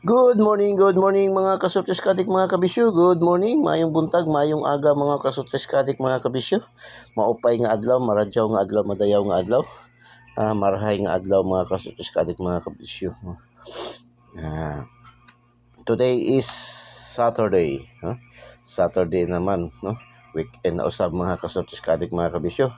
Good morning mga kasoteskatik mga kabisyo. Good morning, mayong buntag, mayong aga mga kasoteskatik mga kabisyo. Maupay nga adlaw, maradyaw nga adlaw, madayaw nga adlaw. Marahay nga adlaw mga kasoteskatik mga kabisyo. Today is Saturday. Saturday naman, no? Weekend na usab mga kasoteskatik mga kabisyo.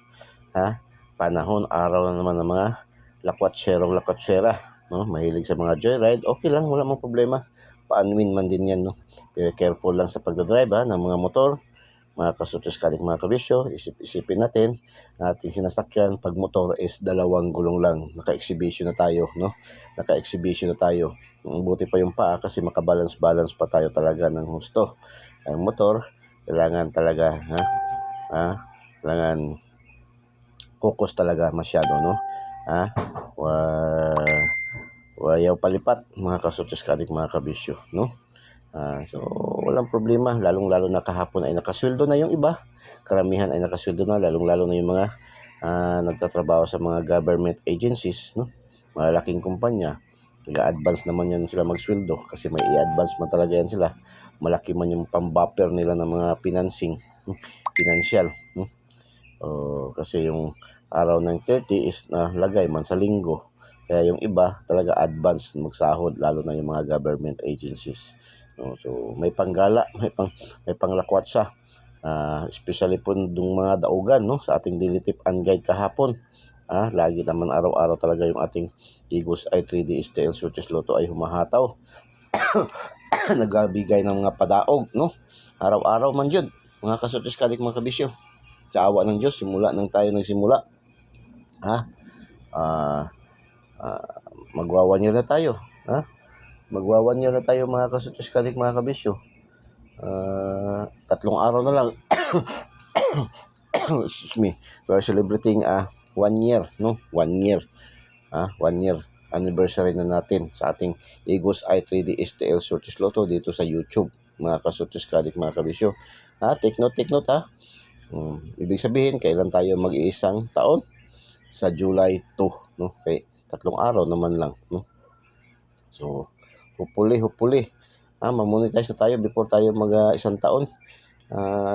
Panahon, araw na naman ng mga lakwat-lakwat-sera. No, mahilig sa mga joyride, okay lang, wala mong problema. Paanuin man din yan, no. Pero careful lang sa pagdadrive ng mga motor, mga kasutis-kalik mga kabisyo. Isipin natin na ating sinasakyan pag motor is dalawang gulong lang. Naka-exhibition na tayo, no. Naka-exhibition na tayo. Buti pa yung paa kasi makabalance-balance pa tayo talaga ng husto. Ang motor, kailangan talaga, kailangan focus talaga masyado, no. Wayaw palipat mga kasutis-kadik mga kabisyo, no. So walang problema, lalong-lalo na kahapon ay nakasweldo na yung iba. Karamihan ay nakasweldo na, lalong-lalo na yung mga nagtatrabaho sa mga government agencies, no. Malalaking kumpanya, nag-advance naman yan sila magsweldo kasi may i-advance man talaga yan sila. Malaki man yung pambuffer nila ng mga financial, no? Kasi yung araw ng 30 is lagay man sa linggo. Kaya yung iba talaga advance magsahod, lalo na yung mga government agencies. So may panggala, may panglakwat siya. Especially po dung mga daugan, no, sa ating daily tip and guide kahapon. Lagi naman araw-araw talaga yung ating Eagles Eye 3D STL Switches Lotto ay humahataw. Nagbibigay ng mga padaog, no. Araw-araw man yun, mga kasutis-kalik mga kabisyo. Sa awa ng Diyos, simula nang tayo nagsimula. Magwa 1 year na tayo. Magwa 1 year na tayo mga kasutis-kalik mga kabisyo. 3 araw na lang. Excuse me. We are celebrating 1 year, no? 1 year. 1 year anniversary na natin sa ating Eagles Eye 3D STL Switches Lotto dito sa YouTube, mga kasutis-kalik mga kabisyo. Take note ibig sabihin, kailan tayo mag-iisang taon? Sa July 2, no? Kay 3 araw naman lang, no? So, hopefully, ma-monetize na tayo before tayo isang taon.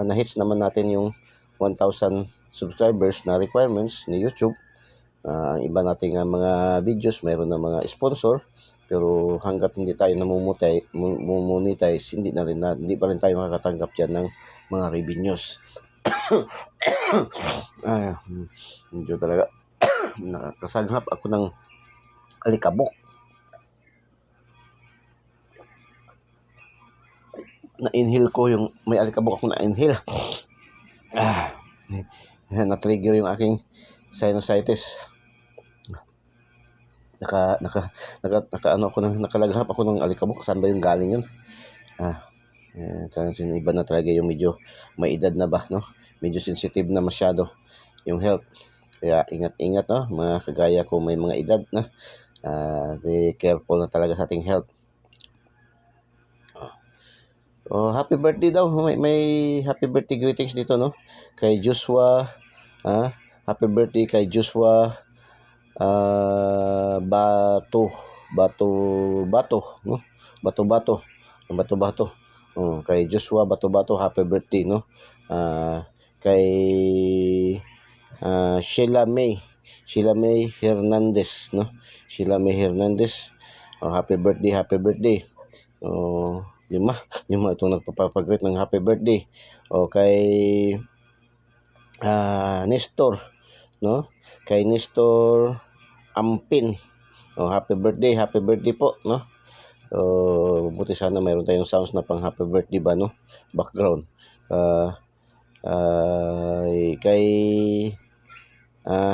Na-hits naman natin yung 1,000 subscribers na requirements ni YouTube. Ang iba nating mga videos, mayroon na mga sponsor, pero hanggat hindi tayo monetize, hindi pa rin tayo makakatanggap dyan ng mga revenues. Medyo talaga nakasaghap ako ng alikabok. Na-inhale ko yung may alikabok ako na-inhale. Na-trigger yung aking sinusitis. Nakalaghap ako ng alikabok. Saan ba yung galing yun? Iba na talaga yung medyo may edad na ba, no? Medyo sensitive na masyado yung health. Kaya ingat-ingat, no? Mga kagaya ko may mga edad na. Be careful na talaga sa ating health. Happy birthday daw. May happy birthday greetings dito, no? Kay Joshua. Happy birthday kay Joshua Bato, no? Bato. Kay Joshua Bato, happy birthday, no? Kay Sheila May Hernandez, no? Sheila May Hernandez. Happy birthday. Lima itong nagpapag-greet ng happy birthday. Kay Nestor, no? Kay Nestor Ampin. Happy birthday po, no? Buti sana mayroon tayong sounds na pang happy birthday ba, no? Background. Kay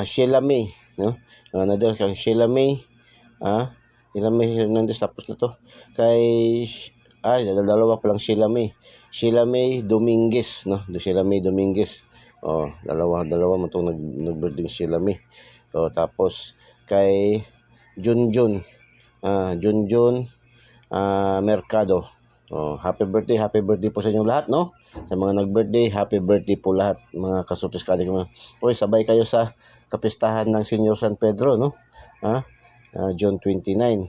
Sheila May, no? Another kay Sheila May. Sheila May Hernandez, tapos na to. Kay dalawa pa lang Sheila May Dominguez, no? Sheila May Dominguez. Dalawa mo itong nag-birthday Sheila May. Tapos kay Junjun Mercado. Happy birthday po sa inyo lahat, no? Sa mga nag-birthday, happy birthday po lahat, mga kasutis-kalik. Sabay kayo sa kapistahan ng Senior San Pedro, no? June 29.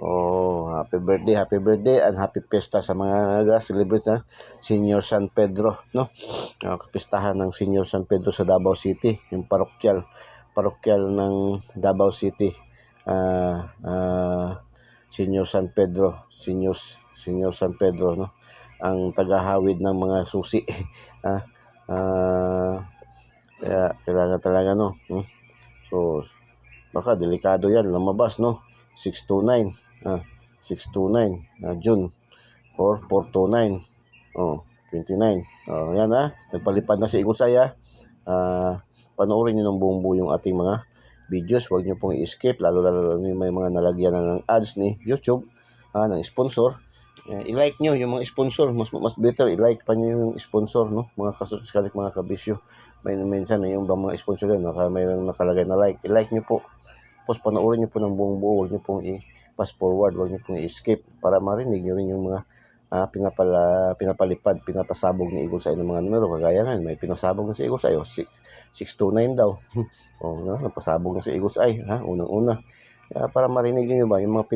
Happy birthday and happy pesta sa mga celebrate na Senior San Pedro, no? Kapistahan ng Senior San Pedro sa Davao City, yung parokyal ng Davao City. Senior San Pedro, Senior San Pedro, no? Ang tagahawid ng mga susi. Kaya kailangan talaga, no? So baka delikado yan lumabas, no? 629 June or 429 29 yan nagpalipad na si Igusay. Panoorin nyo ng buong buo yung ating mga videos. Huwag nyo pong i-skip, lalo may mga nalagyan na ng ads ni YouTube, ng sponsor. I-like nyo yung mga sponsor, mas better i-like pa nyo yung sponsor, no? Mga kasutsikadik, mga kabisyo, minsan yung mga sponsor yan mayroong nakalagay na like, i-like nyo po. Tapos panoorin nyo po ng buong buo, huwag nyo pong i-pass forward, huwag nyo pong i-skip para marinig nyo rin yung mga pinapasabog ni Igusay ng mga numero. Kagaya nga, may pinasabog na si Igusay, 629 daw. Napasabog na si Igusay, unang-una. Para marinig nyo ba yung mga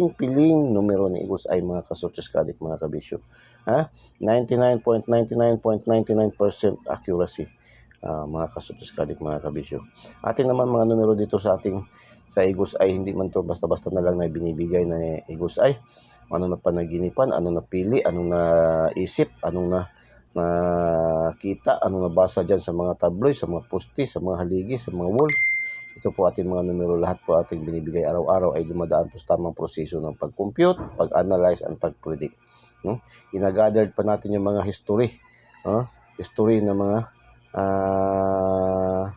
piling numero ni Igusay, mga kasutsikadik, mga kabisyo. 99.99.99% accuracy. Mga kasutsikadik, mga kabisyo. Atin naman mga numero dito sa Igusay, hindi man to basta-basta na lang na binibigay na Igusay. Ano na panaginipan, ano na pili, anong naisip, anong nakita, anong nabasa dyan sa mga tabloid, sa mga posti, sa mga haligi, sa mga wall. Ito po ating mga numero, lahat po ating binibigay araw-araw ay dumadaan po sa tamang proseso ng pag-compute, pag-analyze, and pag-predict. Ina-gathered pa natin yung mga history ng mga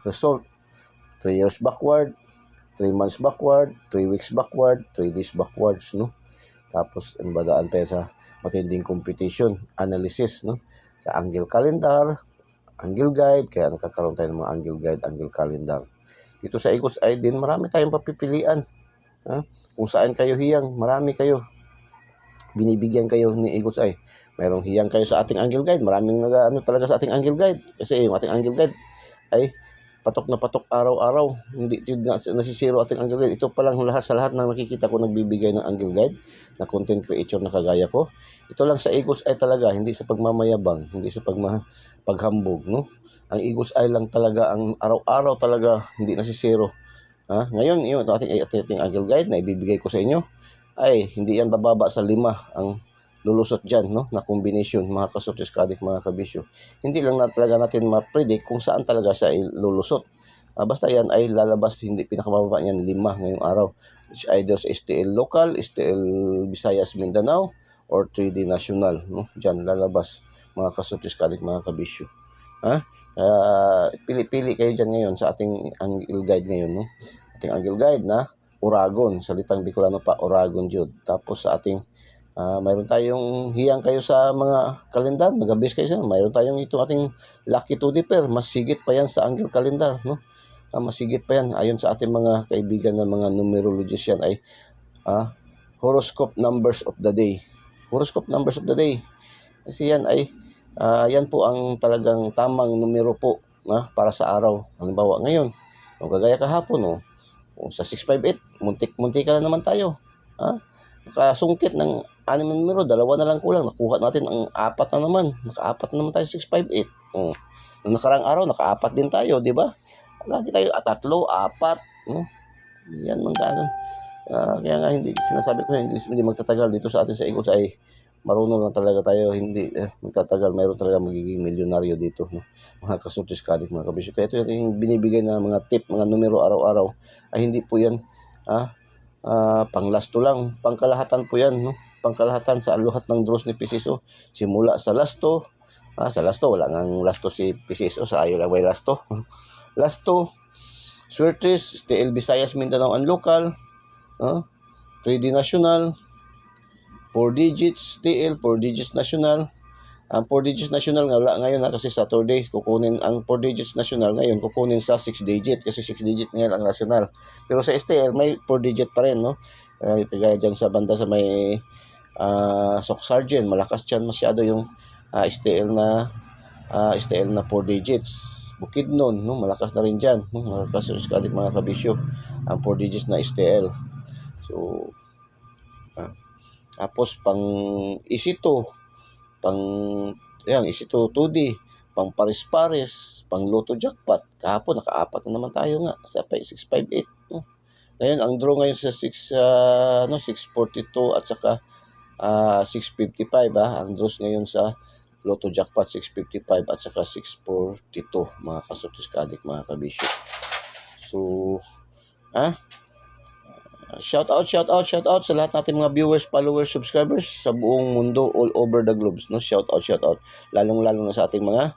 result 3 years backward, 3 months backward, 3 weeks backward, 3 days backwards, no? Tapos badaan pa sa matinding competition analysis, no? Sa angle calendar, angle guide, kaya nakakaroon tayo ng mga angle guide, angle calendar. Dito sa Igusay din, marami tayong papipilian. Kung saan kayo hiyang, marami kayo. Binibigyan kayo ni Igusay. Mayroong hiyang kayo sa ating angle guide. Maraming talaga sa ating angle guide. Kasi yung ating angle guide ay patok na patok araw-araw. Hindi nasisiro ating angle guide. Ito pa lang sa lahat ng nakikita ko nagbibigay ng angle guide na content creator na kagaya ko. Ito lang sa Igusay talaga, hindi sa pagmamayabang, hindi sa paghambog, no? Ang Igusay lang talaga ang araw-araw talaga, hindi nasisiro. Ngayon, yung ating angle guide na ibibigay ko sa inyo ay hindi yan bababa sa 5 ang lulusot dyan, no? Na combination, mga kasutsikadik, mga kabisyo. Hindi lang talaga natin ma-predict kung saan talaga siya lulusot. Basta yan ay lalabas, hindi pinakamababa yan 5 ngayong araw. It's either sa STL local, STL Visayas Mindanao, or 3D national, no? Dyan lalabas, mga kasutsikadik, mga kabisyo. Pili-pili kayo dyan ngayon sa ating angle guide ngayon, no? Ating angle guide na Uragon, salitang Bicolano pa, Uragon Jud. Tapos sa ating mayroon tayong hiyang kayo sa mga kalendar, nag-abis kayo sa mayroon tayong ito ating Lucky 2D pair, mas sigit pa yan sa angle calendar, no? Mas sigit pa yan, ayon sa ating mga kaibigan ng mga numerologists yan ay horoscope numbers of the day. Horoscope numbers of the day. Kasi yan ay yan po ang talagang tamang numero po para sa araw. Halimbawa ngayon, kagaya kahapon, sa 658, muntik ka na naman tayo. Nakasungkit ng 6 na numero, 2 na lang kulang. Nakuha natin ang 4 na naman. Naka-4 na naman tayo, 658. Noong nakarang araw, naka-4 din tayo, di ba? Lagi tayo 3, 4. Yan man tayo. Kaya nga sinasabi ko hindi magtatagal dito sa atin sa Igusay. Marunong lang talaga tayo, hindi magtatagal. Mayroon talaga magiging milyonaryo dito, no? Mga kasutsikadik, mga kabisyo. Kaya ito yung binibigay na mga tip, mga numero araw-araw ay hindi po yan panglasto lang, pangkalahatan po yan, no? Pangkalahatan sa lahat ng draws ni Pisiso. Simula sa lasto, sa lasto, wala nang lasto si Pisiso, sa ayaw lang may lasto. Lasto, Swertres, STL Visayas Mindanao and local, 3D national, 4 digits STL, 4 digits national. Ang 4 digits national nga wala ngayon kasi Saturday kukunin ang 4 digits national ngayon kukunin sa 6 digit kasi 6 digit ngayon ang national. Pero sa STL may 4 digit pa rin, no? Kaya dyan sa banda sa may Sock Sergeant, malakas dyan masyado yung STL na 4 digits. Bukidnon, no? Malakas na rin dyan, no? Mga kasutis kadik mga kabisyo, ang 4 digits na STL. So, tapos pang EC2, pang EC2 2D, pang pares-pares, pang Lotto Jackpot. Kahapon naka-4 na naman tayo nga sa 658, no? Ngayon ang draw ngayon sa 642 at saka 655, ang draws ngayon sa Lotto Jackpot 655 at saka 642, mga kasutis kadik mga kabisyo. So, shout out sa lahat nating mga viewers, followers, subscribers sa buong mundo, all over the globe, no? Shout out lalong-lalo na sa ating mga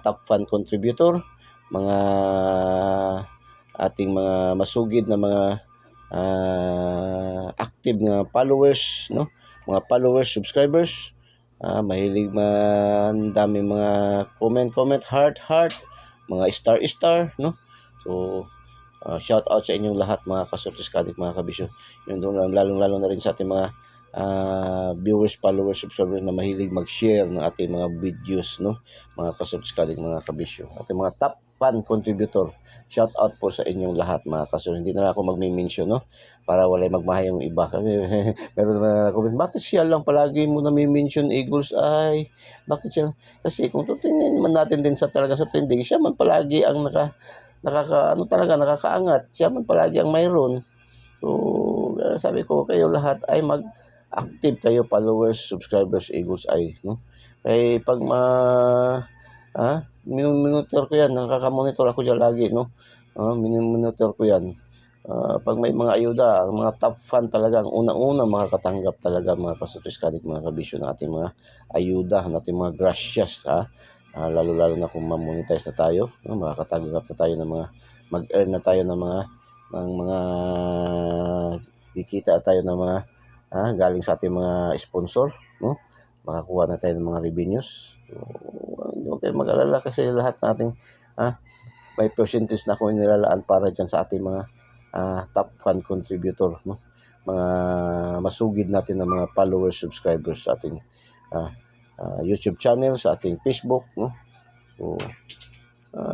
top fan contributor, mga ating mga masugid na mga active na followers, no? Mga followers, subscribers, mahilig man, dami mga comment, heart, mga star, no? So, shout out sa inyong lahat mga kasutis kadik mga kabisyo. Yun doon, lalong-lalo na rin sa ating mga viewers, followers, subscribers na mahilig mag-share ng ating mga videos, no? Mga kasutis kadik mga kabisyo. Ating mga top fan contributor. Shout out po sa inyong lahat mga kasutis. Hindi na ako magme-mention, no? Para walay magmahay yung iba. Meron na comment, bakit siya lang palagi mo nami-mention Eagles Eye? Bakit siya? Kasi kung tutingin man natin din sa talaga sa trending, siya man palagi ang nakakaangat. Siya man palagi ang mayroon. So, sabi ko, kayo lahat ay mag-active kayo, followers, subscribers, Eagles Eye, no? Kaya pag minumonitor ko yan, nakaka-monitor ako dyan lagi, no? Minumonitor ko yan. Pag may mga ayuda, ang mga top fan talaga, ang una-una makakatanggap talaga mga kasutis kadik mga kabisyo ng ating mga ayuda, nating mga gracias, lalo-lalo na kung ma-monetize na tayo, no? Makakatanggap na tayo ng mga mag-earn na tayo ng mga kikita tayo ng mga galing sa ating mga sponsor, no? Makakuha na tayo ng mga revenues. So, hindi mo kayo mag-alala kasi lahat nating may percentage na kung nilalaan para dyan sa ating mga top fan contributor, no? Mga masugid natin ng mga followers, subscribers sa ating YouTube channel, sa ating Facebook, no? So,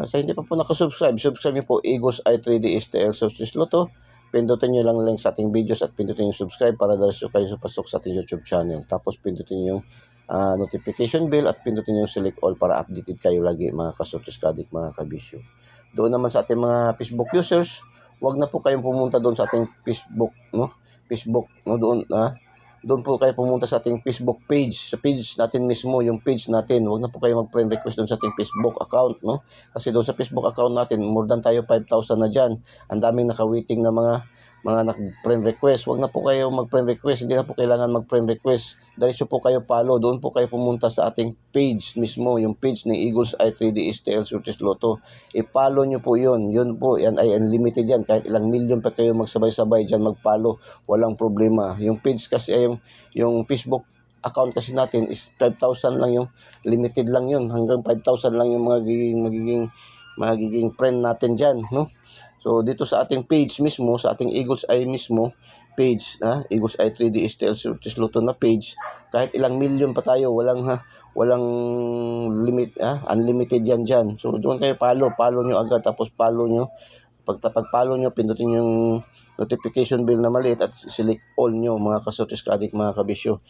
sa hindi pa po nakasubscribe, subscribe niyo po Eagles Eye 3D STL Success Lotto. Pindutin niyo lang link sa ating videos at pindutin yung subscribe para diretso kayo pasok sa ating YouTube channel. Tapos pindutin yung notification bell at pindutin yung select all para updated kayo lagi mga kasutis kadik mga kabisyo. Doon naman sa ating mga Facebook users, wag na po kayong pumunta doon sa ating Facebook, no? Doon po kayo pumunta sa ating Facebook page. Sa page natin mismo, yung page natin. Huwag na po kayo mag-friend request doon sa ating Facebook account, no? Kasi doon sa Facebook account natin, more than tayo 5,000 na dyan. Ang daming naka-waiting na mga nag-friend request. Huwag na po kayo mag-friend request. Hindi na po kailangan mag-friend request. Diretso po kayo follow. Doon po kayo pumunta sa ating page mismo, yung page ng Eagles Eye 3D STL Success Lotto. I-follow nyo po yun. Yun po, yan ay unlimited yan. Kahit ilang million pa kayo magsabay-sabay dyan mag-follow, walang problema. Yung page kasi ay yung Facebook account kasi natin is 5,000 lang, yung limited lang yun. Hanggang 5,000 lang yung magiging friend natin dyan, no? So, dito sa ating page mismo, sa ating Eagles Eye mismo, page, Eagles Eye 3D STL Success Lotto na page, kahit ilang million pa tayo, walang limit, unlimited yan dyan. So, doon kayo follow nyo agad, tapos follow nyo. Pag-follow nyo, pindutin yung notification bell na maliit at select all nyo mga kasutis kadik mga kabisyo.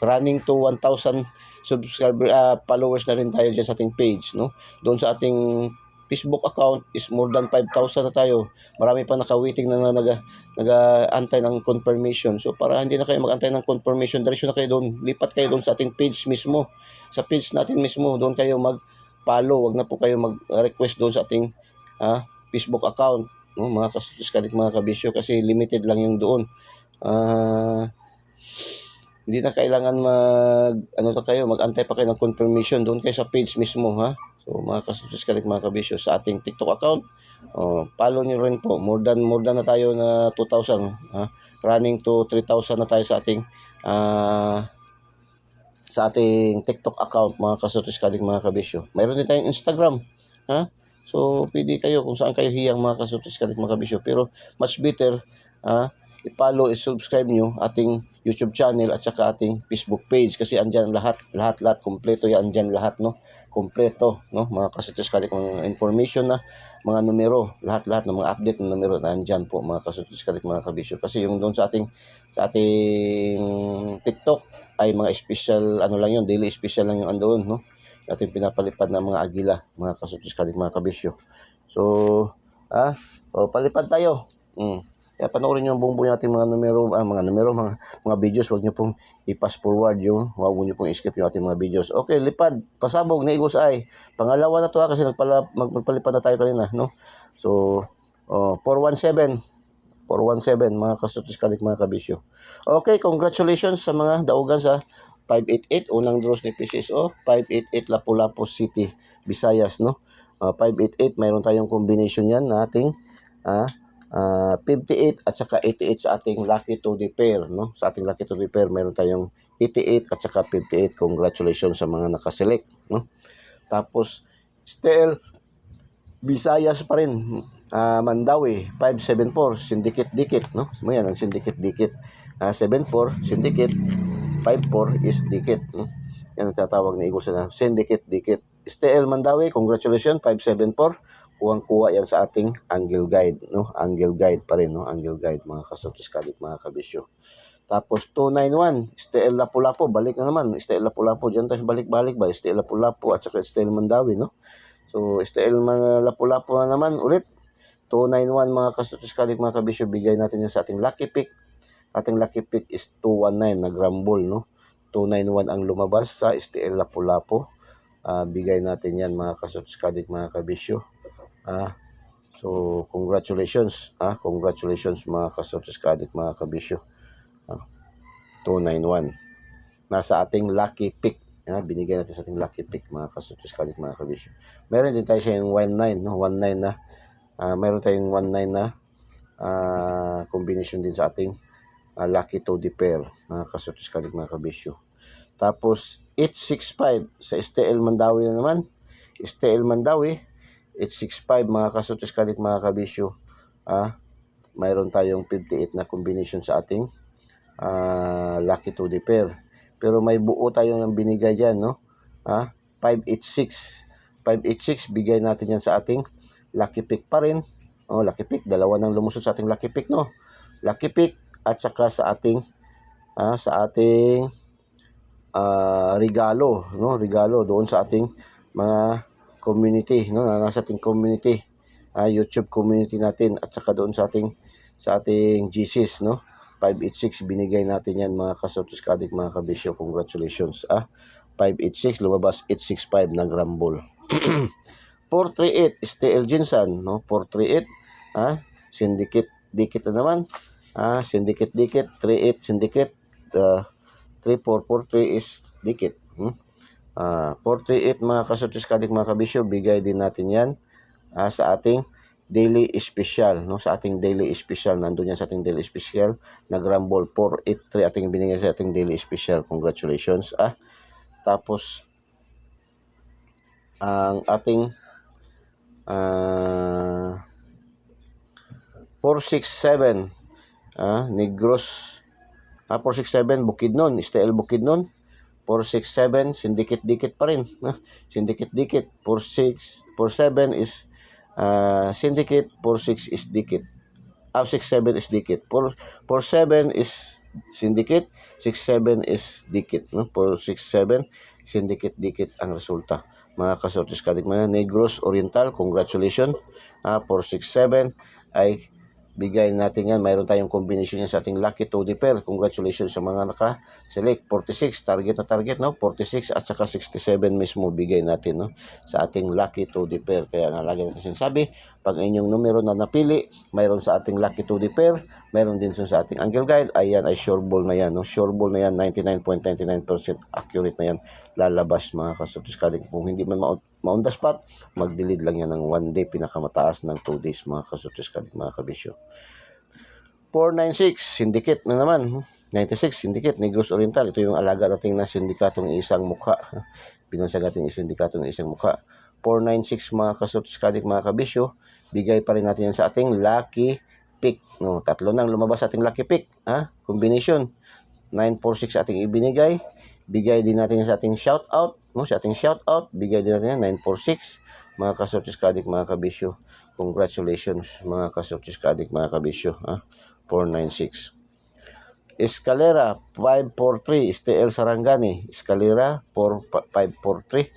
Running to 1,000 subscriber, followers na rin tayo dyan sa ating page, no? Doon sa ating Facebook account is more than 5,000 na tayo. Marami pa naka-waiting na nag-aantay ng confirmation. So, para hindi na kayo mag-antay ng confirmation, diretso na kayo doon. Lipat kayo doon sa ating page mismo. Sa page natin mismo, doon kayo mag-follow. Wag na po kayo mag-request doon sa ating Facebook account, no? Mga kasutis kadik mga kabisyo, kasi limited lang yung doon. Hindi na kailangan mag-antay pa kayo ng confirmation. Doon kayo sa page mismo, So, mga kasutis kadik mga kabisyo, sa ating TikTok account, follow nyo rin po. More than na tayo na 2,000, running to 3,000 na tayo sa ating TikTok account, mga kasutis kadik mga kabisyo. Mayroon din tayong Instagram, So, pwede kayo kung saan kayo hiyang mga kasutis kadik mga kabisyo. Pero, much better, i-follow, i-subscribe nyo ating YouTube channel at saka ating Facebook page kasi andyan lahat kumpleto yan, andyan lahat, no, kumpleto, no, mga kasutis kalik, mga information na mga numero, lahat ng mga update ng numero na andyan po, mga kasutis kalik, mga kabisyo. Kasi yung doon sa ating TikTok ay mga special ano lang yun, daily special lang yung andoon, no, ating pinapalipad ng mga agila, mga kasutis kalik, mga kabisyo. So palipad tayo. Kaya panoorin nyo ang buong nating mga numero, mga videos. Huwag nyo pong i-pass forward huwag nyo pong i-skip yung ating mga videos. Okay, lipad, pasabog na Eagles Eye. Pangalawa na to kasi magpalipad na tayo kanina, no? So, 417 mga kasutis kalik, mga kabisyo. Okay, congratulations sa mga daugan sa 588, unang draws ni PCSO, 588 Lapu-Lapu City, Visayas, no? 588, mayroon tayong combination yan na ating 58 at saka 88 sa ating lucky to the pair, no? Sa ating lucky to the pair, mayroon tayong 88 at saka 58. Congratulations sa mga nakaselect, no? Tapos still Visayas pa rin, Mandawi 574, syndicate dikit, no? So yan ang syndicate dikit. 74 syndicate, 54 is dikit, no? Yan ang tatawag ni Eagles na syndicate dikit. STL Mandawi, congratulations, 574. Kuwang-kuha yan sa ating angle guide, no? Angle guide pa rin, no? Angle guide, mga kasutis kalik, mga kabisyo. Tapos 291, STL Lapu-Lapu, balik na naman. STL Lapu-Lapu, dyan tayo balik-balik ba? STL Lapu-Lapu at saka STL Mandawi, no? So STL Lapu-Lapu na naman ulit. 291, mga kasutis kalik, mga kabisyo, bigay natin yan sa ating lucky pick. Ating lucky pick is 219 na grambol, no? 291 ang lumabas sa STL Lapu-Lapu. Bigay natin yan, mga kasutis kalik, mga kabisyo. So congratulations, congratulations mga kasutis kadik, mga kabisyo. 291 nasa ating lucky pick, binigay natin sa ating lucky pick, mga kasutis kadik, mga kabisyo. Meron din tayo sa yung 19, no? 19 na meron tayong 19 na combination din sa ating lucky to the pair, mga kasutis kadik, mga kabisyo. Tapos 865 sa STL Mandawi na naman. STL Mandawi 865, mga kasutis kalik, mga kabisyo. Mayroon tayong 58 na combination sa ating lucky to the pair. Pero may buo tayo ng binigay dyan, no? 586. 586, bigay natin yan sa ating lucky pick pa rin. Lucky pick, dalawa nang lumusot sa ating lucky pick, no? Lucky pick at saka sa ating regalo, no? Regalo doon sa ating mga community, no? Nasa ating community, YouTube community natin, at saka doon sa ating GCs, no? 586, binigay natin yan, mga kasutis kadik, mga kabisyo. Congratulations. 586, lumabas 865 na grambol. 438 STL Jinsan, no? 438, syndicate dikit na naman. Syndicate dikit, 38 syndicate, 3443 is dikit. 438, mga kasutis kadik, mga kabisyo, bigay din natin yan sa ating daily special, no? Sa ating daily special, nandun yan sa ating daily special na grambol. 483 ating binigay sa ating daily special. Congratulations. Tapos ang ating 467 Negros, 467 Bukidnon, STL Bukidnon, 467 syndicate dikit pa rin, syndicate dikit. 47 is syndicate, 46 is dikit. 67 is dikit. 47 is syndicate, 67 is dikit, no? 467 syndicate dikit ang resulta, mga kasutis kadik, mga Negros Oriental. Congratulations. 467 ay bigay natin yan. Mayroon tayong combination yan sa ating lucky to the pair. Congratulations sa mga naka-select. 46, target na target, no? 46 at saka 67 mismo bigay natin, no? Sa ating lucky to the pair. Kaya nga lagi natin sinasabi, pag inyong numero na napili, mayroon sa ating lucky to the pair, mayroon din sa ating angle guide, ayan ay sure ball na yan, no? Sure ball na yan, 99.99% accurate na yan, lalabas, mga kasutis kadik. Kung hindi man ma-on the spot, mag-delete lang yan ng 1 day, pinakamataas ng 2 days, mga kasutis kadik, mga kabisyo. 496 syndicate na naman. 96 syndicate Negros Oriental. Ito yung alaga nating na sindikatong isang mukha. Binansag natin yung sindikato ng isang mukha. 496, mga kasutis kadik, mga kabisyo. Bigay pa rin natin yan sa ating lucky pick, no? Tatlo nang lumabas sa ating lucky pick, combination 946 ating ibinigay. Bigay din natin yan sa ating shoutout, no? Sa ating shoutout, bigay din natin yan, 946. Mga kasortis kadik, mga kabisyo. Congratulations, mga kasortis kadik, mga kabisyo. 496. Escalera 543, STL Sarangani. Escalera 543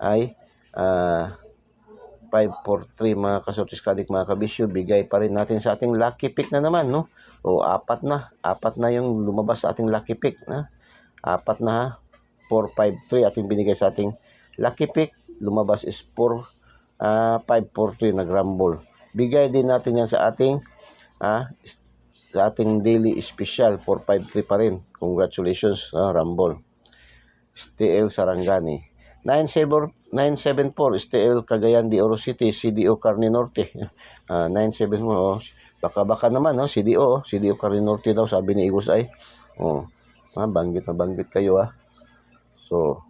ay 543, mga kasortis kadik, mga kabisyo. Bigay pa rin natin sa ating lucky pick na naman, no? O apat na yung lumabas sa ating lucky pick, na apat na ha. 453 ating binigay sa ating lucky pick, lumabas is 543 nag-rumble. Bigay din natin yan sa ating daily special, 453 pa rin. Congratulations, rumble. STL Sarangani 974 STL Cagayan de Oro City, CDO Carne Norte. 974, baka naman, no? CDO Carne Norte daw, sabi ni Igos ay. Banggit kayo. So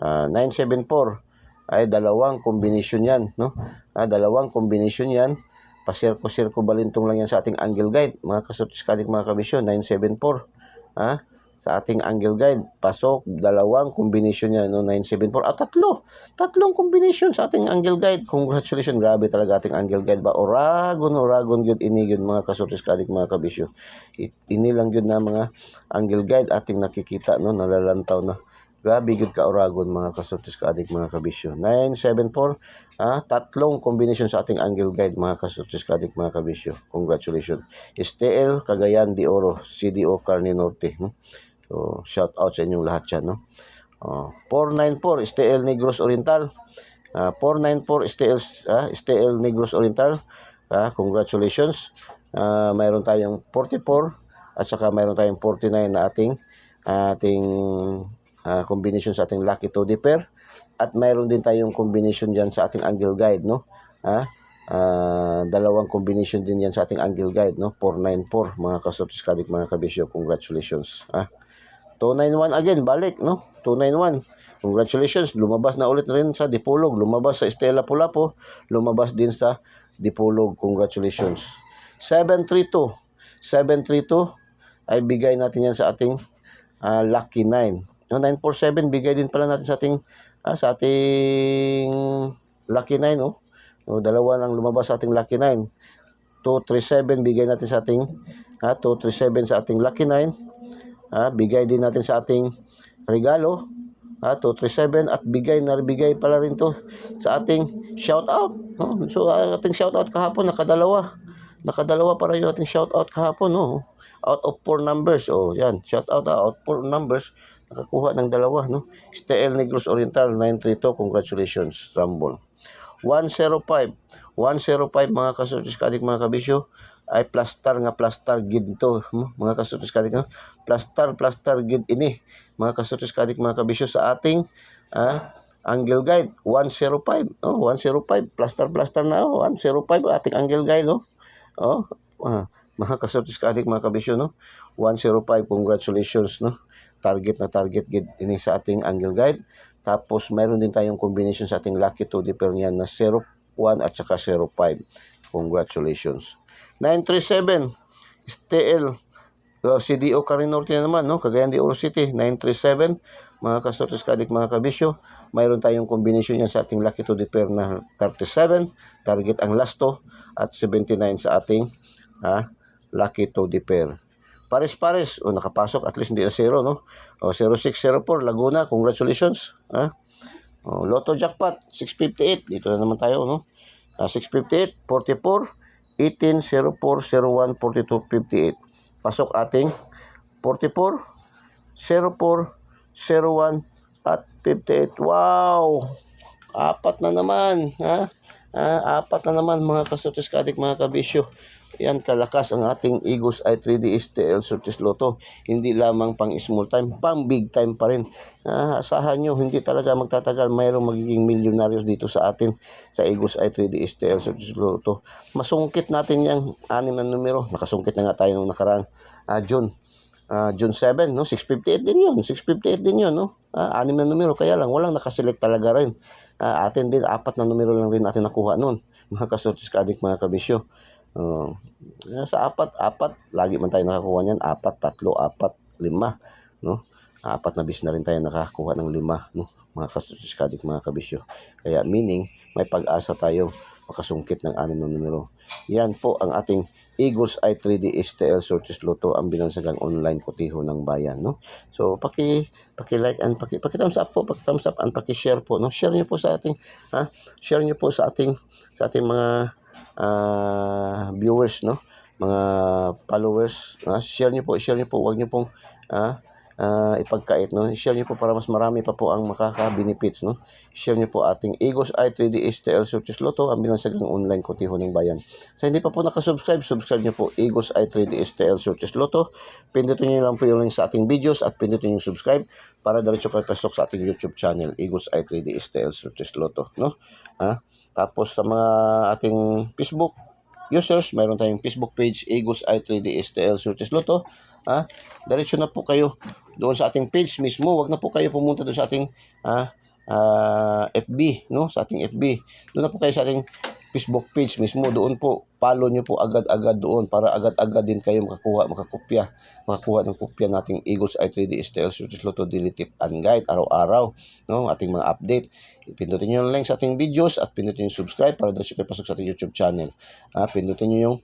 974 ay dalawang combination yan, no? Dalawang combination yan. Pasirko balintong lang yan sa ating angle guide, mga kasortis kadik, mga kabisyo. 974 sa ating angle guide, pasok dalawang combination yan, no? 974 tatlong combination sa ating angle guide. Congratulations, grabe talaga ating angle guide ba. Oragon gyud ini gyud, mga kasortis kadik, mga kabisyo. Ini lang gyud na mga angle guide ating nakikita, no? Nalalantaw na. Grabe gyud ka oragon, mga kasortis kadik, mga kabisyo. 974 tatlong combination sa ating angle guide, mga kasortis kadik, mga kabisyo. Congratulations. STL Cagayan de Oro, CDO Carne Norte, no? So shout out sa inyong lahat yan, no? 494 STL Negros Oriental. 494 STL Negros Oriental. Congratulations. Mayroon tayong 44 at saka mayroon tayong 49 na ating combination sa ating lucky to pair, at mayroon din tayong combination diyan sa ating angle guide, no? Dalawang combination din yan sa ating angle guide, no? 494, mga kasortis kadik, mga kabisyo. Congratulations. 291 again, balik, no? 291. Congratulations, lumabas na ulit rin sa Dipolog, lumabas sa Estela Pulapo, lumabas din sa Dipolog. Congratulations. 732 ay bigay natin yan sa ating lucky 9. 947 bigay din pala natin sa ating lucky 9, no? Dalawa lang lumabas sa ating lucky 9. 237 bigay natin sa ating 237 sa ating lucky 9. Bigay din natin sa ating regalo, 237, at bigay pala rin to sa ating shout out, no? So ating shout out kahapon nakadalawa para yung ating shout out kahapon, no? Out of 4 numbers. Yan, shout out of 4 numbers, nakakuha ng dalawa, no? STL Negros Oriental 932, congratulations, rumble. 105 mga kasortis kadik, mga kabisyo, ay plaster gid to, mga kasortis kadik, no? Plaster gid ini, mga kasortis kadik, mga kabisyo, sa ating angle guide 105, 105 plaster na, 105 ating angle guide, no? Mga kasortis kadik, mga kabisyo, no? 105, congratulations, no? Target gid ini sa ating angle guide. Tapos mayroon din tayong combination sa ating lucky to pair niyan na 01 at saka 05. Congratulations. 937 STL CDO Carne Norte na naman, no? Cagayan de Oro City. 937, mga kasortis kadik, mga kabisyo. Mayroon tayong combination yan sa ating lucky to pair na 37, target ang last to, at 79 sa ating lucky to pair. Pares, nakapasok, at least hindi na 0, no? 0604 Laguna, congratulations. Lotto jackpot 658, dito na naman tayo, no? 658 44 18 04 01 42 58. Pasok ating 44 04 01 at 58. Wow, apat na naman, apat na naman, mga kasortis kadik, mga kabisyo. Yan kalakas ang ating Igos ay 3D STL Sortis Lotto. Hindi lamang pang small time, pang big time pa rin. Asahan nyo, hindi talaga magtatagal, mayroong magiging milyonaryos dito sa atin sa Igos ay 3D STL Sortis Lotto. Masungkit natin yung 6 na numero. Nakasungkit na nga tayo nung nakarang June 7, no? 658 din yun, no? 6 na numero, kaya lang walang nakaselect talaga rin. Atin din 4 na numero lang rin natin nakuha nun, mga kasortis kadik, mga kabisyo. Sa apat, lagi man tayo nakakuha niyan, 4, 3, 4. 5, no? 4 na bis na rin tayo nakakuha ng 5, no? Mga kasutis kadik, mga kabisyo. Kaya meaning, may pag-asa tayo makasungkit ng 6 na numero. Yan po ang ating Eagles Eye 3D STL Sortes Lotto, ang binansagang online kotiho ng bayan, no? So paki-like and paki-thumbs up po, paki-thumbs up and paki-share po, no? Share niyo po sa ating share niyo po sa ating mga viewers, no? Mga followers, share niyo po, huwag niyo pong ipagkait, no? Share niyo po para mas marami pa po ang makaka-benefits, no? Share niyo po ating Eagles Eye 3D STL Sortes Lotto, ang binansagang online kotiho ng bayan. Sa hindi pa po nakasubscribe, subscribe niyo po Eagles Eye 3D STL Sortes Lotto. Pindutin niyo lang po yung link sa ating videos at pindutin yung subscribe para diretso kayo pasok sa ating YouTube channel, Eagles Eye 3D STL Sortes Lotto, no? Tapos sa mga ating Facebook users, mayroon tayong Facebook page, Eagles Eye 3D STL Sortes Lotto. Diretso na po kayo doon sa ating page mismo. Wag na po kayo pumunta doon sa ating FB, no? Sa ating FB. Doon na po kayo sa ating Facebook page mismo. Doon po, follow nyo po agad-agad doon para agad-agad din kayo makakuha ng kopya nating Eagles Eye 3D STL Sortes Lotto Daily Tip and Guide araw-araw, no? Ating mga update. Pindutin nyo yung link sa ating videos at pindutin yung subscribe para doon kayo pasok sa ating YouTube channel. Pindutin nyo yung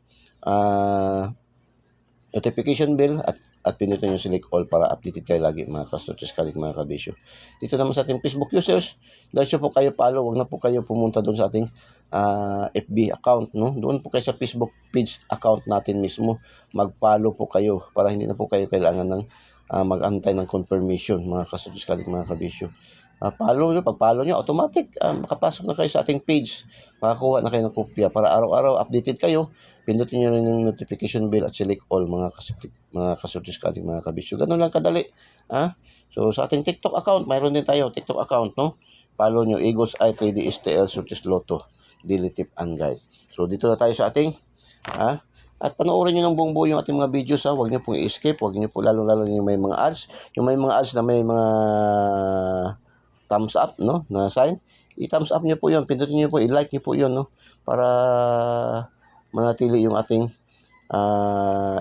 notification bell at pindutin yung select all para updated kayo lagi, mga kasutis kadik, mga kabisyo. Dito naman sa ating Facebook users, diretso po kayo follow, wag na po kayo pumunta doon sa ating FB account, no? Doon po kayo sa Facebook page account natin mismo, mag-follow po kayo para hindi na po kayo kailangan ng mag-antay ng confirmation, mga kasutis kadik, mga kabisyo. Follow nyo, pag-follow nyo, automatic makapasok na kayo sa ating page, makakuha na kayo ng kopya para araw-araw updated kayo. Pindutin nyo rin yung notification bell at select all, mga kasutis kadik, mga kabisyo. Ganun lang kadali. So sa ating TikTok account, mayroon din tayo TikTok account, no? Follow nyo, Eagles Eye 3D STL Sortes Lotto Daily Tip and Guide. So dito na tayo sa ating at panoorin nyo ng buong buo yung ating mga videos, huwag nyo pong i-escape, huwag nyo po lalo-lalo yung may mga ads, na may mga thumbs up, no, na sign, i-thumbs up nyo po yun, pindutin nyo po, i-like nyo po yun, no, para manatili yung ating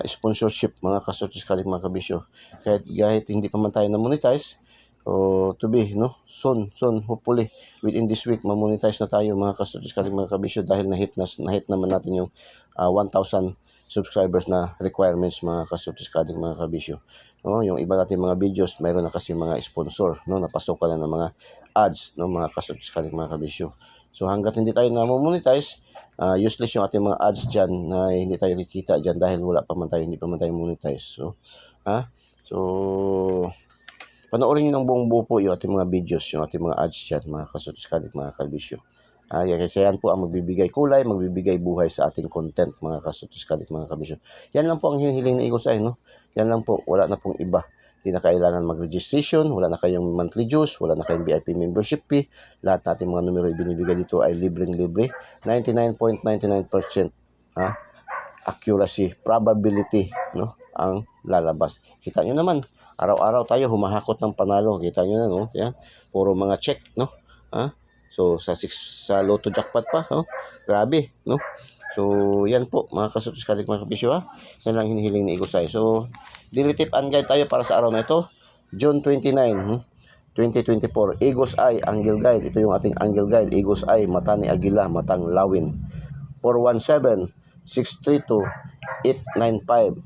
sponsorship, mga kasutis kadik, mga kabisyo. Kahit hindi pa man tayo na-monetize, to be, no, soon, hopefully, within this week, ma-monetize na tayo, mga kasutis kadik, mga kabisyo, dahil na-hit naman natin yung 1,000 subscribers na requirements, mga kasutis kadik, mga kabisyo. No, yung iba natin mga videos, mayroon na kasi mga sponsor, no, napasokan na ng mga ads, no, mga kasutis kadik, mga kabisyo. So hangga't hindi tayo na-monetize, useless yung ating mga ads dyan na hindi tayo kikita dyan dahil hindi pa man tayo monetize. So panoorin nyo ng buong buo po yung ating mga videos, yung ating mga ads dyan, mga kasutis kadik, mga kabisyo. Kasi yan po ang magbibigay kulay, magbibigay buhay sa ating content, mga kasutis kadik, mga kabisyo. Yan lang po ang hinihiling na Eagles Eye, no? Yan lang po, wala na pong iba. Hindi na kailangan mag-registration, wala na kayong monthly dues, wala na kayong VIP membership fee. Lahat natin mga numero ibinibigay dito ay libreng-libre. 99.99% accuracy, probability, no, ang lalabas. Kita nyo naman, araw-araw tayo humahakot ng panalo. Kita nyo na, no? Yan, puro mga check, no? So sa Lotto jackpot pa, grabe, no? So yan po, mga kasutis kadik, mga kabisyo, yan lang hinihiling ni Eagles Eye. So daily tip and guide tayo para sa araw na ito, June 29, 2024. Eagles Eye Angle Guide. Ito yung ating Angle Guide. Eagles Eye, mata ni Agila, matang lawin. 417-632-895,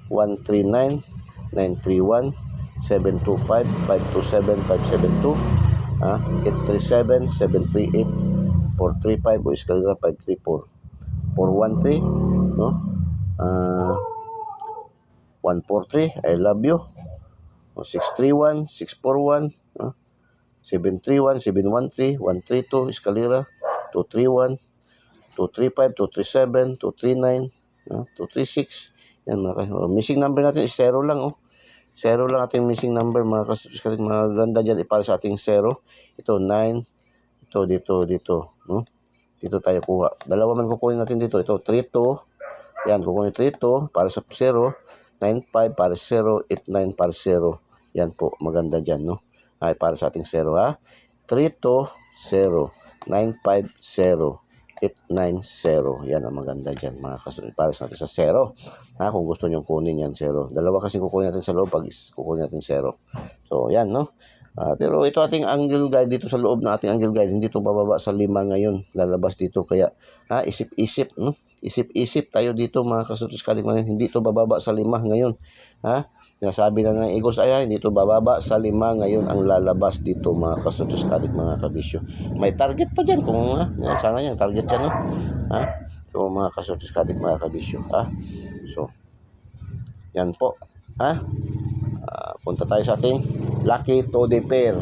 468-139-931, 725-527-572, 837-738-435 o iskalera 534, 413, no? 143, I love you. 631, 641, 731, 713, 132, eskalera, 231, 235, 237, 239, 236. Yan, missing number natin is 0 lang, 0 lang ating missing number, mga kasutis kadik, mga ganda dyan, para sa ating 0. Ito, 9, ito, dito, no? Dito tayo kuha. Dalawa man kukunin natin dito. Ito, 32. Yan, kukunin 32 para sa 0. 95 para sa 0. 89 para sa 0. Yan po, maganda dyan, no? Ay, para sa ating 0, 32, 0. 950, 890. Yan ang maganda dyan, mga kasunod. Para sa atin sa 0. Kung gusto nyo kunin yan, 0. Dalawa kasi kukunin natin sa loob pag kukunin natin 0. So, yan, no? Pero ito ating angle guide dito sa loob na ating angle guide, hindi ito bababa sa 5 ngayon. Lalabas dito. Kaya, isip-isip, no? Isip-isip tayo dito mga kasutos kadik mga, hindi ito bababa sa 5 ngayon. Sinasabi na ng Eagles Eye, hindi ito bababa sa 5 ngayon ang lalabas dito mga kasutos kadik mga kabisyo. May target pa dyan kung sana yan, target dyan, no? So mga kasutos kadik mga kabisyo. So, yan po. Punta tayo sa ating Lucky Toddy Pair.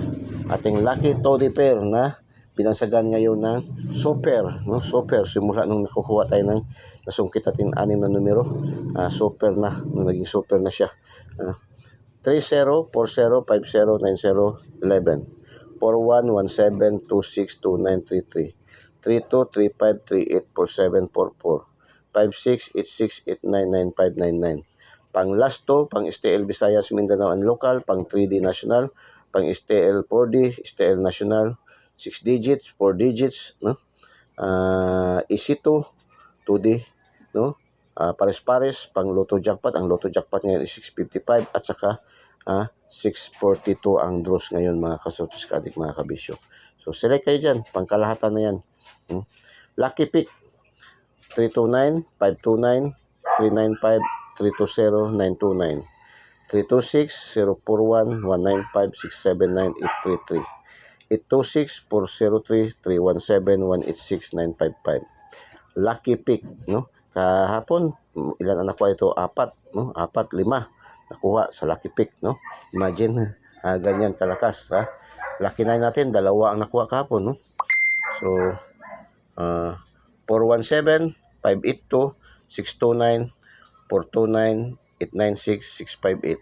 Ating Lucky Toddy Pair na binansagan ngayon ng super, no? Super simula nung nakukuha tayo ng nasungkit natin 6 na numero, super na, naging super na siya. 30, 40, 50, 90, 11, 41, 17, 26, 29, 33, 32, 35, 38, 47, 44, 56, 86, 89, 95, 99. Pang Lasto, pang STL Visayas, Mindanao and Local, pang 3D National, pang STL 4D, STL National, 6 digits, 4 digits, no? EC2, 2D, no? Pares-pares, pang Lotto Jackpot. Ang Lotto Jackpot ngayon is 655 at saka 642 ang draws ngayon mga kasutos kadik mga kabisyo. So select kayo dyan, pangkalahatan na yan. Lucky Pick, 329, 529, 395, 320, 929, 326, 041, 195, 679, 833, 826, 403, 317, 186, 955. Lucky Pick, no? Kahapon, ilan ang nakuha ito? 4, no? 4, 5 nakuha sa Lucky Pick, no? Imagine, ganyan kalakas, Lucky 9 natin, 2 ang nakuha kahapon, no? So, 417, 582, 629, 429, 896, 658,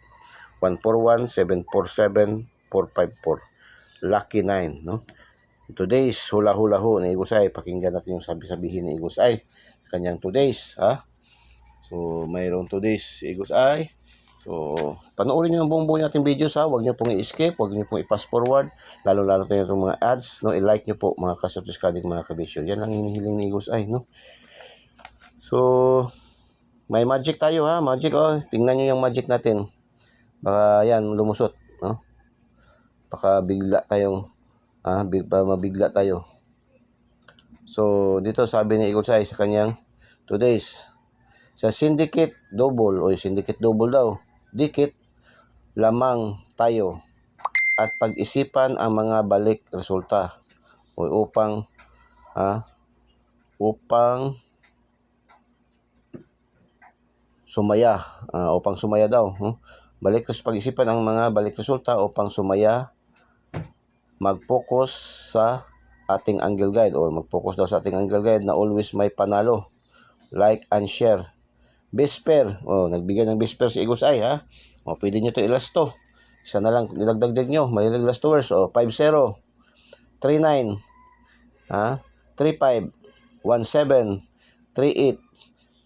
141, 747, 454. Lucky 9, no? Today's hula-hula ho ni Eagles Eye. Pakinggan natin yung sabi-sabihin ni Eagles Eye sa kanyang today's, So, mayroon today's Eagles Eye. So, panoorin niyo ang buong nating videos, Huwag niyo pong i-skip, huwag niyo pong i-pass forward. Lalo-lalo tayo itong mga ads, no? I-like niyo po mga kasutos kadig mga kabisyo. Yan ang hinihiling ni Eagles Eye, no? So, may magic tayo, Magic, tingnan niyo yung magic natin. Baka yan, lumusot, no? Baka bigla tayong, mabigla tayo. So, dito sabi ni Eagles Eye sa kanyang today's, sa syndicate double, syndicate double daw, dikit lamang tayo at pag-isipan ang mga balik resulta upang sumaya, upang sumaya daw, pag-isipan ang mga balik resulta upang sumaya, mag-focus sa ating angle guide mag-focus daw sa ating angle guide na always may panalo. Like and share. Best pair, nagbigay ng best pair si Eagles Eye, pwede nyo ito ilasto. Isa na lang nilagdagdag nyo, may lastowers, 50, 39, 35, 17, 38,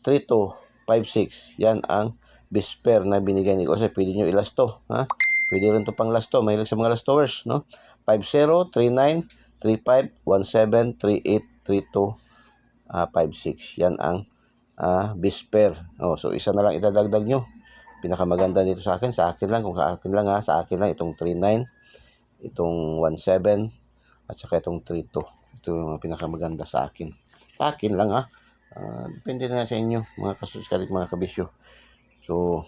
32, 56. Yan ang best pair na binigay ni Eagles Eye. Pwede nyo ilasto, Pwede rin ito pang lasto. Mahilig sa mga lastowers, no? 50, 39, 35, 17, 38, 32, 56. Yan ang best pair. So isa na lang idadagdag nyo. Pinakamaganda dito sa akin lang, kung sa akin lang itong 39, itong 17, at saka itong 32. Ito yung pinakamaganda sa akin. Sa akin lang, depende na sa inyo, mga kasuskalit, mga kabisyo. So,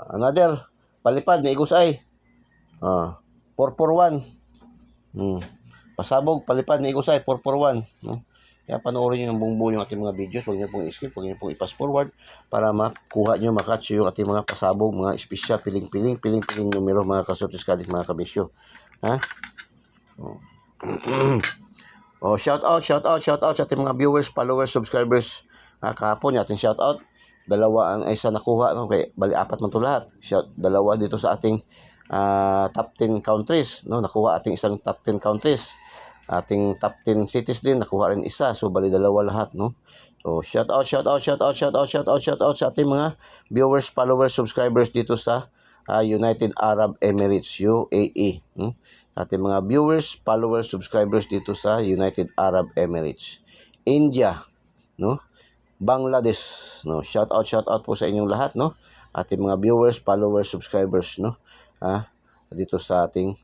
another palipad ni Eagles Eye. 441. Pasabog, palipad ni Eagles Eye, 441. Kaya panoorin nyo ng buong buo yung ating mga videos. Huwag nyo pong i-skip, huwag nyo pong i-pass forward para makuha nyo, makatch yung ating mga pasabog, mga espesyal, piling-piling numero, mga kasutos kadik, mga kabisyo. Shout out sa ating mga viewers, followers, subscribers. Kahapon yung ating shout out. 2 ang isa nakuha, okay, bali 4 man ito lahat. 2 dito sa ating top 10 countries, no? Nakuha ating isang top 10 countries. Ating top 10 cities din, nakuha rin isa. So, bali 2 lahat, no? So, shout out sa ating mga viewers, followers, subscribers dito sa United Arab Emirates, UAE. Ating mga viewers, followers, subscribers dito sa United Arab Emirates. India, no? Bangladesh, no. Shout out po sa inyong lahat, no. Ating mga viewers, followers, subscribers, no. Dito sa ating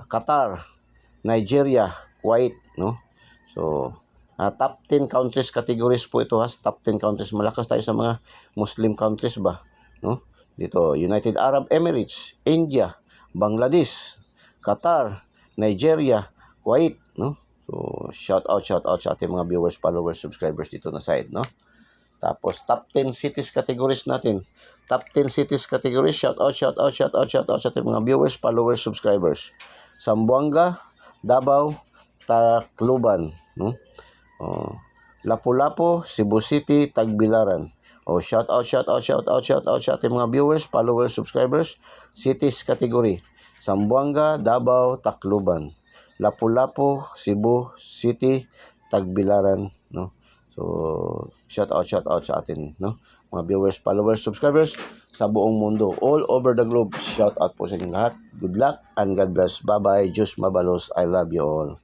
Qatar, Nigeria, Kuwait, no. So, top 10 countries categories po ito, top 10 countries. Malakas tayo sa mga Muslim countries ba, no? Dito, United Arab Emirates, India, Bangladesh, Qatar, Nigeria, Kuwait, no? So, shout out sa ating mga viewers, followers, subscribers dito na side, no? Tapos, top 10 cities categories natin. Top 10 cities categories, shout out sa ating mga viewers, followers, subscribers. Zamboanga, Davao, Tacloban, no? Lapu-Lapu, Cebu City, Tagbilaran. Shout out sa ating mga viewers, followers, subscribers. Cities category: Zamboanga, Davao, Tacloban. Lapu-Lapu, Cebu City, Tagbilaran, no. So, shout out sa atin, no, mga viewers, followers, subscribers sa buong mundo, all over the globe. Shout out po sa inyong lahat. Good luck and God bless. Bye-bye. Diyos mabalos. I love you all.